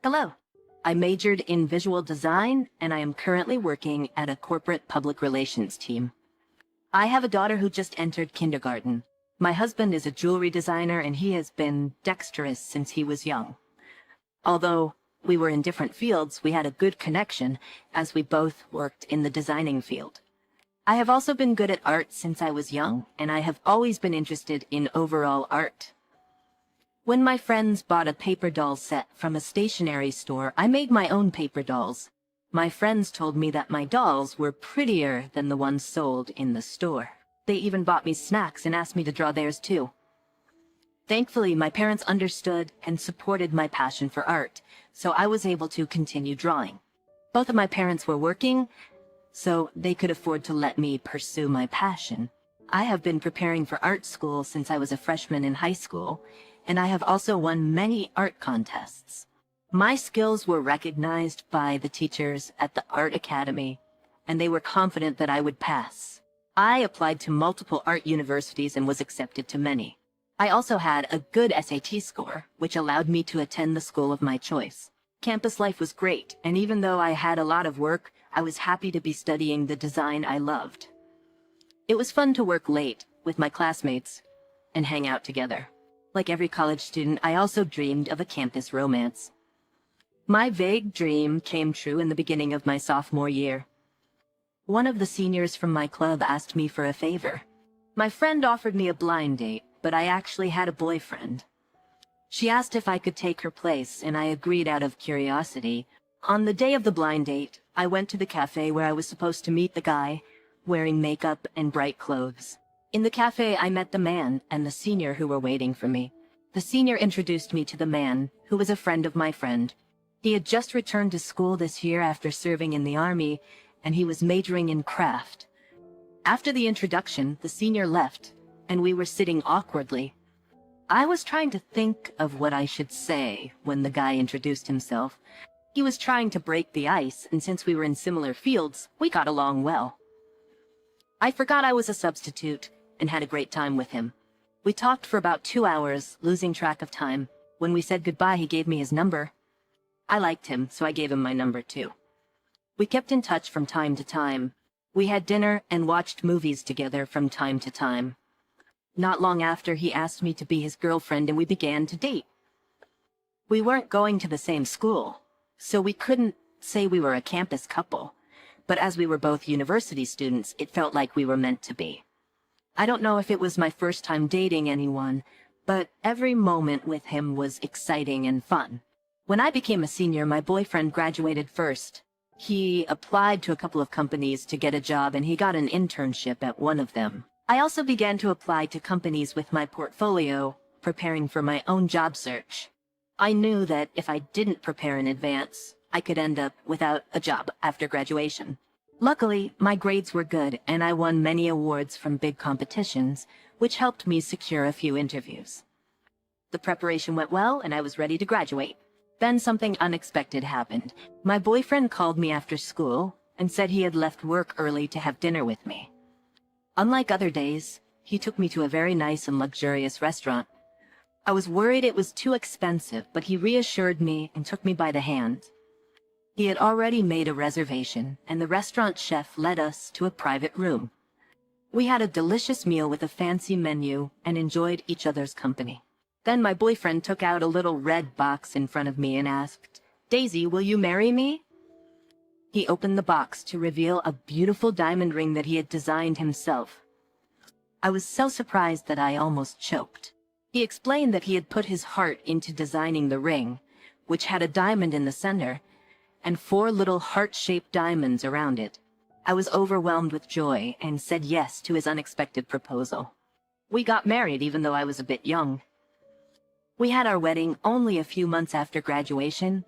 Hello. I majored in visual design, and I am currently working at a corporate public relations team. I have a daughter who just entered kindergarten. My husband is a jewelry designer, and he has been dexterous since he was young. Although we were in different fields, we had a good connection as we both worked in the designing field. I have also been good at art since I was young, and I have always been interested in overall art. When my friends bought a paper doll set from a stationery store, I made my own paper dolls. My friends told me that my dolls were prettier than the ones sold in the store. They even bought me snacks and asked me to draw theirs too. Thankfully, my parents understood and supported my passion for art, so I was able to continue drawing. Both of my parents were working, so they could afford to let me pursue my passion. I have been preparing for art school since I was a freshman in high school, and I have also won many art contests. My skills were recognized by the teachers at the Art Academy, and they were confident that I would pass. I applied to multiple art universities and was accepted to many. I also had a good SAT score, which allowed me to attend the school of my choice. Campus life was great, and even though I had a lot of work, I was happy to be studying the design I loved. It was fun to work late with my classmates and hang out together. Like every college student, I also dreamed of a campus romance. My vague dream came true in the beginning of my sophomore year. One of the seniors from my club asked me for a favor. My friend offered me a blind date, but I actually had a boyfriend. She asked if I could take her place, and I agreed out of curiosity. On the day of the blind date, I went to the cafe where I was supposed to meet the guy, wearing makeup and bright clothes. In the cafe, I met the man and the senior who were waiting for me. The senior introduced me to the man, who was a friend of my friend. He had just returned to school this year after serving in the army, and he was majoring in craft. After the introduction, the senior left, and we were sitting awkwardly. I was trying to think of what I should say when the guy introduced himself. He was trying to break the ice, and since we were in similar fields, we got along well. I forgot I was a substitute and had a great time with him. We talked for about 2 hours, losing track of time. When we said goodbye, he gave me his number. I liked him, so I gave him my number too. We kept in touch from time to time. We had dinner and watched movies together from time to time. Not long after, he asked me to be his girlfriend, and we began to date. We weren't going to the same school, so we couldn't say we were a campus couple. But as we were both university students, it felt like we were meant to be. I don't know if it was my first time dating anyone, but every moment with him was exciting and fun. When I became a senior, my boyfriend graduated first. He applied to a couple of companies to get a job, and he got an internship at one of them. I also began to apply to companies with my portfolio, preparing for my own job search. I knew that if I didn't prepare in advance, I could end up without a job after graduation. Luckily, my grades were good, and I won many awards from big competitions, which helped me secure a few interviews. The preparation went well, and I was ready to graduate. Then something unexpected happened. My boyfriend called me after school and said he had left work early to have dinner with me. Unlike other days, he took me to a very nice and luxurious restaurant. I was worried it was too expensive, but he reassured me and took me by the hand. He had already made a reservation, and the restaurant chef led us to a private room. We had a delicious meal with a fancy menu and enjoyed each other's company. Then my boyfriend took out a little red box in front of me and asked, "Daisy, will you marry me?" He opened the box to reveal a beautiful diamond ring that he had designed himself. I was so surprised that I almost choked. He explained that he had put his heart into designing the ring, which had a diamond in the center, and 4 little heart-shaped diamonds around it. I was overwhelmed with joy and said yes to his unexpected proposal. We got married even though I was a bit young. We had our wedding only a few months after graduation.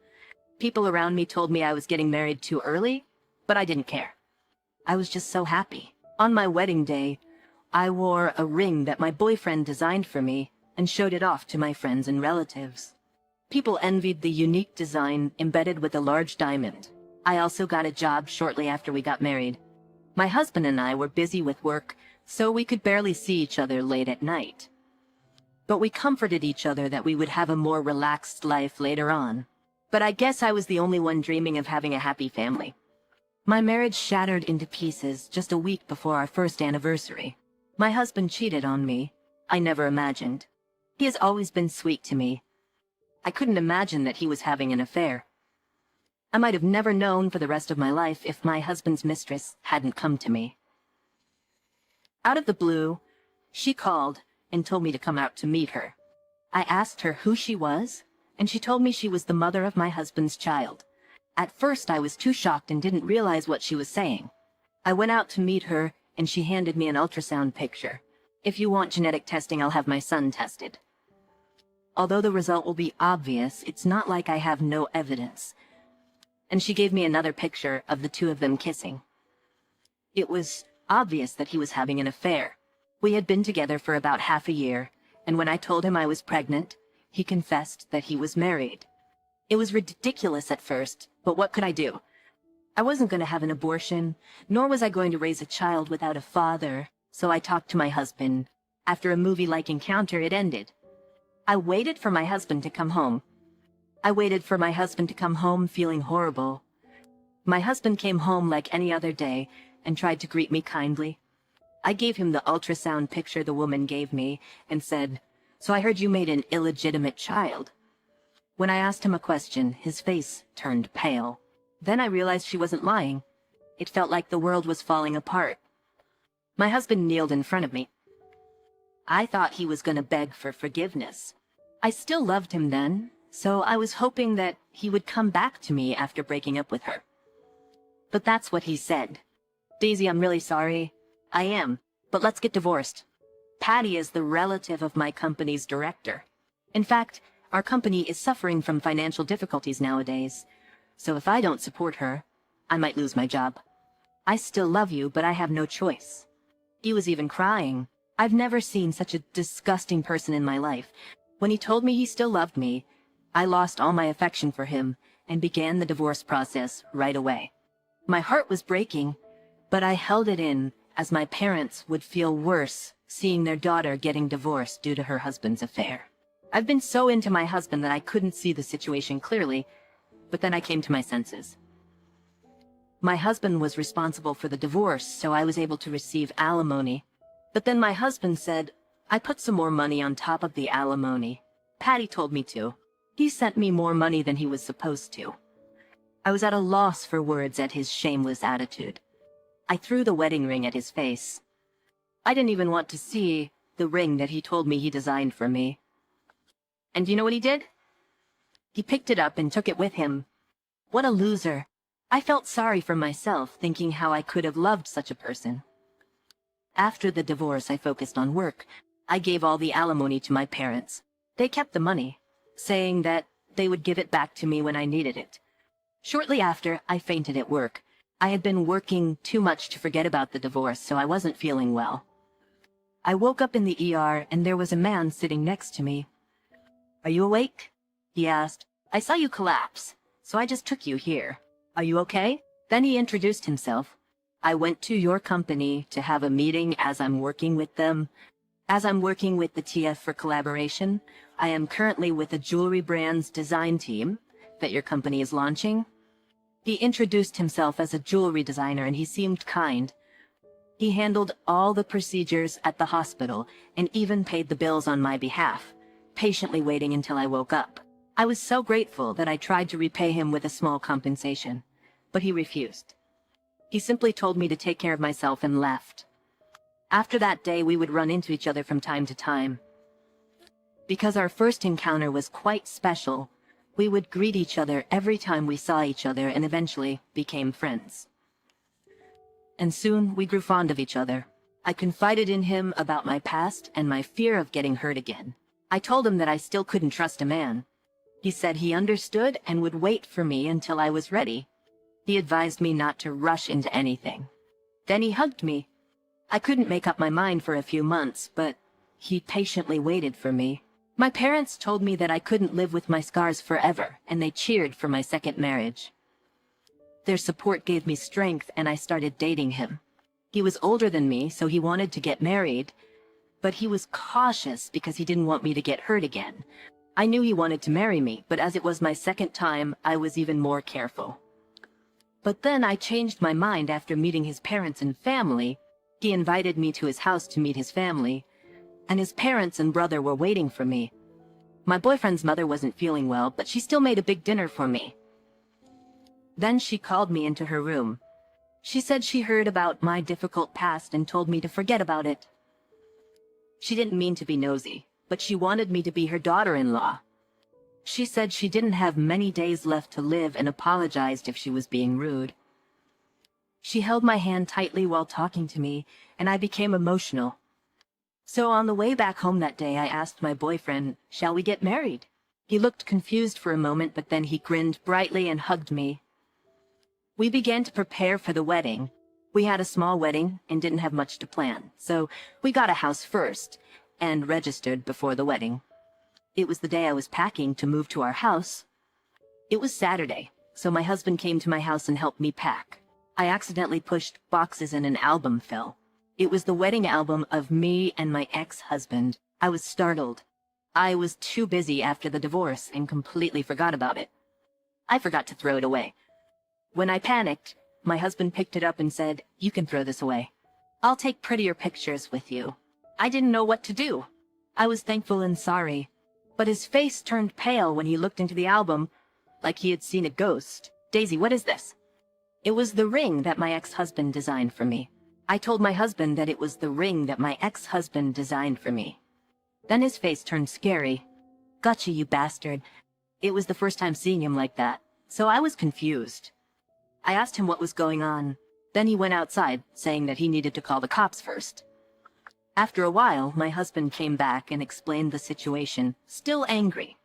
People around me told me I was getting married too early, but I didn't care. I was just so happy. On my wedding day, I wore a ring that my boyfriend designed for me and showed it off to my friends and relatives. People envied the unique design embedded with a large diamond. I also got a job shortly after we got married. My husband and I were busy with work, so we could barely see each other late at night. But we comforted each other that we would have a more relaxed life later on. But I guess I was the only one dreaming of having a happy family. My marriage shattered into pieces just a week before our first anniversary. My husband cheated on me. I never imagined. He has always been sweet to me. I couldn't imagine that he was having an affair. I might have never known for the rest of my life if my husband's mistress hadn't come to me. Out of the blue, she called and told me to come out to meet her. I asked her who she was, and she told me she was the mother of my husband's child. At first, I was too shocked and didn't realize what she was saying. I went out to meet her, and she handed me an ultrasound picture. If you want genetic testing, I'll have my son tested. Although the result will be obvious, it's not like I have no evidence. And she gave me another picture of the two of them kissing. It was obvious that he was having an affair. We had been together for about half a year, and when I told him I was pregnant, he confessed that he was married. It was ridiculous at first, but what could I do? I wasn't going to have an abortion, nor was I going to raise a child without a father, so I talked to my husband. After a movie-like encounter, it ended. I waited for my husband to come home. Feeling horrible. My husband came home like any other day and tried to greet me kindly. I gave him the ultrasound picture the woman gave me and said, "So I heard you made an illegitimate child." When I asked him a question, his face turned pale. Then I realized she wasn't lying. It felt like the world was falling apart. My husband kneeled in front of me. I thought he was going to beg for forgiveness. I still loved him then, so I was hoping that he would come back to me after breaking up with her. But that's what he said. "Daisy, I'm really sorry." "I am, but let's get divorced." Patty is the relative of my company's director. In fact, our company is suffering from financial difficulties nowadays, so if I don't support her, I might lose my job. "I still love you, but I have no choice." He was even crying. I've never seen such a disgusting person in my life. When he told me he still loved me, I lost all my affection for him and began the divorce process right away. My heart was breaking, but I held it in, as my parents would feel worse seeing their daughter getting divorced due to her husband's affair. I've been so into my husband that I couldn't see the situation clearly, but then I came to my senses. My husband was responsible for the divorce, so I was able to receive alimony. But then my husband said, I put some more money on top of the alimony. Patty told me to. He sent me more money than he was supposed to. I was at a loss for words at his shameless attitude. I threw the wedding ring at his face. I didn't even want to see the ring that he told me he designed for me. And you know what he did? He picked it up and took it with him. What a loser. I felt sorry for myself, thinking how I could have loved such a person. After the divorce, I focused on work. I gave all the alimony to my parents. They kept the money, saying that they would give it back to me when I needed it. Shortly after, I fainted at work. I had been working too much to forget about the divorce, so I wasn't feeling well. I woke up in the ER, and there was a man sitting next to me. Are you awake? He asked. I saw you collapse, so I just took you here. Are you okay? Then he introduced himself. I went to your company to have a meeting as I'm working with them. As I'm working with the TF for collaboration, I am currently with a jewelry brand's design team that your company is launching. He introduced himself as a jewelry designer and he seemed kind. He handled all the procedures at the hospital and even paid the bills on my behalf, patiently waiting until I woke up. I was so grateful that I tried to repay him with a small compensation, but he refused. He simply told me to take care of myself and left. After that day, we would run into each other from time to time. Because our first encounter was quite special, we would greet each other every time we saw each other and eventually became friends. And soon we grew fond of each other. I confided in him about my past and my fear of getting hurt again. I told him that I still couldn't trust a man. He said he understood and would wait for me until I was ready. He advised me not to rush into anything. Then he hugged me. I couldn't make up my mind for a few months, but he patiently waited for me. My parents told me that I couldn't live with my scars forever, and they cheered for my second marriage. Their support gave me strength, and I started dating him. He was older than me, so he wanted to get married, but he was cautious because he didn't want me to get hurt again. I knew he wanted to marry me, but as it was my second time, I was even more careful. But then I changed my mind after meeting his parents and family. He invited me to his house to meet his family, and his parents and brother were waiting for me. My boyfriend's mother wasn't feeling well, but she still made a big dinner for me. Then she called me into her room. She said she heard about my difficult past and told me to forget about it. She didn't mean to be nosy, but she wanted me to be her daughter-in-law. She said she didn't have many days left to live and apologized if she was being rude. She held my hand tightly while talking to me, and I became emotional. So on the way back home that day, I asked my boyfriend, "Shall we get married?" He looked confused for a moment, but then he grinned brightly and hugged me. We began to prepare for the wedding. We had a small wedding and didn't have much to plan, so we got a house first and registered before the wedding. It was the day I was packing to move to our house. It was Saturday, so my husband came to my house and helped me pack. I accidentally pushed boxes and an album fell. It was the wedding album of me and my ex-husband. I was startled. I was too busy after the divorce and completely forgot about it. I forgot to throw it away. When I panicked, my husband picked it up and said, "You can throw this away. I'll take prettier pictures with you." I didn't know what to do. I was thankful and sorry, but his face turned pale when he looked into the album, like he had seen a ghost. "Daisy, what is this?" It was the ring that my ex-husband designed for me. I told my husband that it was the ring that my ex-husband designed for me. Then his face turned scary. "Gotcha, you bastard." It was the first time seeing him like that, so I was confused. I asked him what was going on. Then he went outside, saying that he needed to call the cops first. After a while, my husband came back and explained the situation, still angry.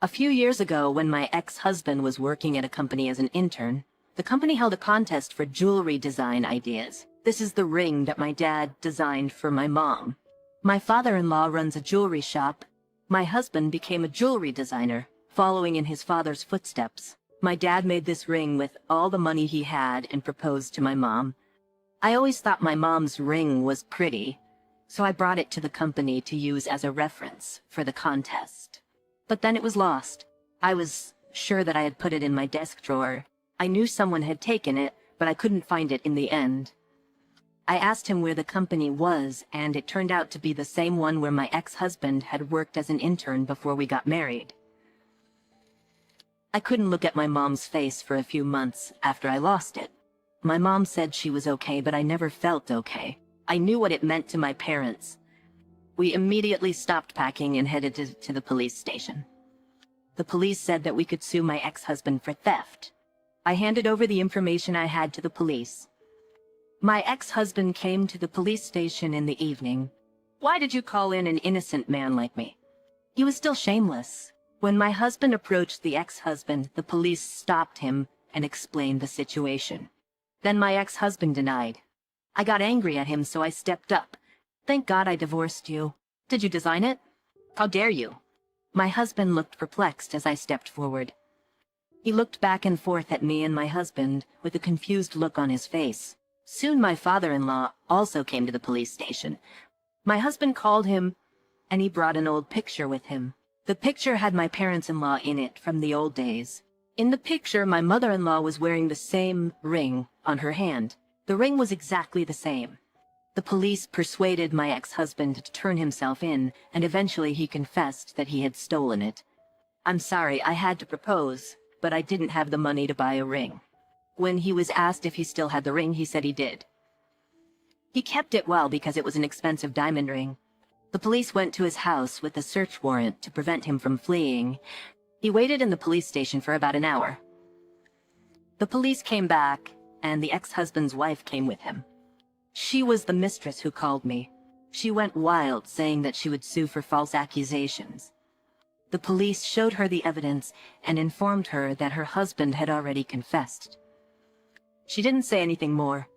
A few years ago, when my ex-husband was working at a company as an intern, the company held a contest for jewelry design ideas. This is the ring that my dad designed for my mom. My father-in-law runs a jewelry shop. My husband became a jewelry designer, following in his father's footsteps. My dad made this ring with all the money he had and proposed to my mom. I always thought my mom's ring was pretty, so I brought it to the company to use as a reference for the contest. But then it was lost. I was sure that I had put it in my desk drawer. I knew someone had taken it, but I couldn't find it in the end. I asked him where the company was, and it turned out to be the same one where my ex-husband had worked as an intern before we got married. I couldn't look at my mom's face for a few months after I lost it. My mom said she was okay, but I never felt okay. I knew what it meant to my parents. We immediately stopped packing and headed to the police station. The police said that we could sue my ex-husband for theft. I handed over the information I had to the police. My ex-husband came to the police station in the evening. "Why did you call in an innocent man like me?" He was still shameless. When my husband approached the ex-husband, the police stopped him and explained the situation. Then my ex-husband denied. I got angry at him, so I stepped up. "Thank God I divorced you. Did you design it? How dare you?" My husband looked perplexed as I stepped forward. He looked back and forth at me and my husband with a confused look on his face. Soon my father-in-law also came to the police station. My husband called him, and he brought an old picture with him. The picture had my parents-in-law in it from the old days. In the picture, my mother-in-law was wearing the same ring on her hand. The ring was exactly the same. The police persuaded my ex-husband to turn himself in, and eventually he confessed that he had stolen it. "I'm sorry, I had to propose, but I didn't have the money to buy a ring." When he was asked if he still had the ring, he said he did. He kept it well because it was an expensive diamond ring. The police went to his house with a search warrant to prevent him from fleeing. He waited in the police station for about an hour. The police came back, and the ex-husband's wife came with him. She was the mistress who called me. She went wild, saying that she would sue for false accusations. The police showed her the evidence and informed her that her husband had already confessed. She didn't say anything more.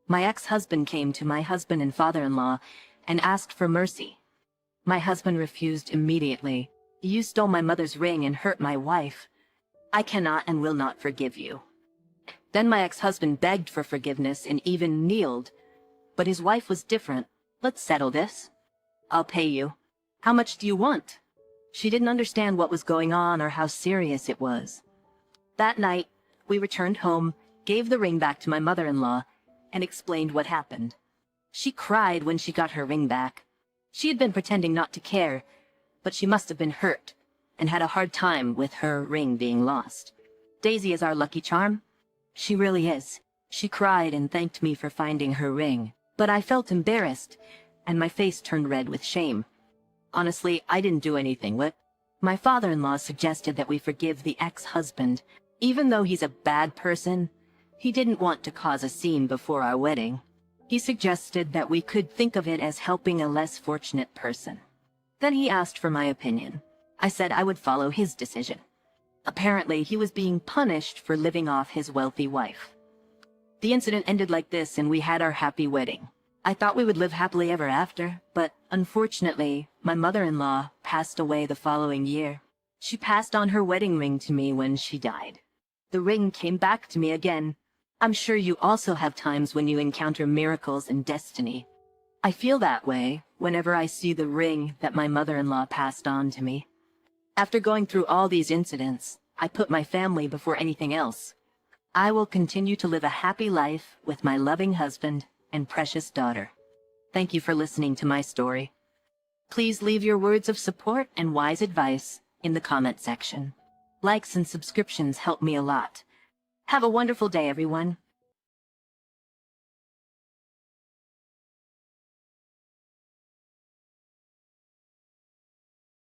My ex-husband came to my husband and father-in-law and asked for mercy. My husband refused immediately. "You stole my mother's ring and hurt my wife. I cannot and will not forgive you." Then my ex-husband begged for forgiveness and even kneeled. But his wife was different. "Let's settle this. I'll pay you. How much do you want?" She didn't understand what was going on or how serious it was. That night, we returned home, gave the ring back to my mother-in-law, and explained what happened. She cried when she got her ring back. She had been pretending not to care, but she must have been hurt and had a hard time with her ring being lost. Daisy is our lucky charm. She really is. She cried and thanked me for finding her ring, but I felt embarrassed, and my face turned red with shame. Honestly, I didn't do anything. My father-in-law suggested that we forgive the ex-husband. Even though he's a bad person, he didn't want to cause a scene before our wedding. He suggested that we could think of it as helping a less fortunate person. Then he asked for my opinion. I said I would follow his decision. Apparently, he was being punished for living off his wealthy wife. The incident ended like this, and we had our happy wedding. I thought we would live happily ever after, but unfortunately, my mother-in-law passed away the following year. She passed on her wedding ring to me when she died. The ring came back to me again. I'm sure you also have times when you encounter miracles and destiny. I feel that way whenever I see the ring that my mother-in-law passed on to me. After going through all these incidents, I put my family before anything else. I will continue to live a happy life with my loving husband and precious daughter. Thank you for listening to my story. Please leave your words of support and wise advice in the comment section. Likes and subscriptions help me a lot. Have a wonderful day, everyone.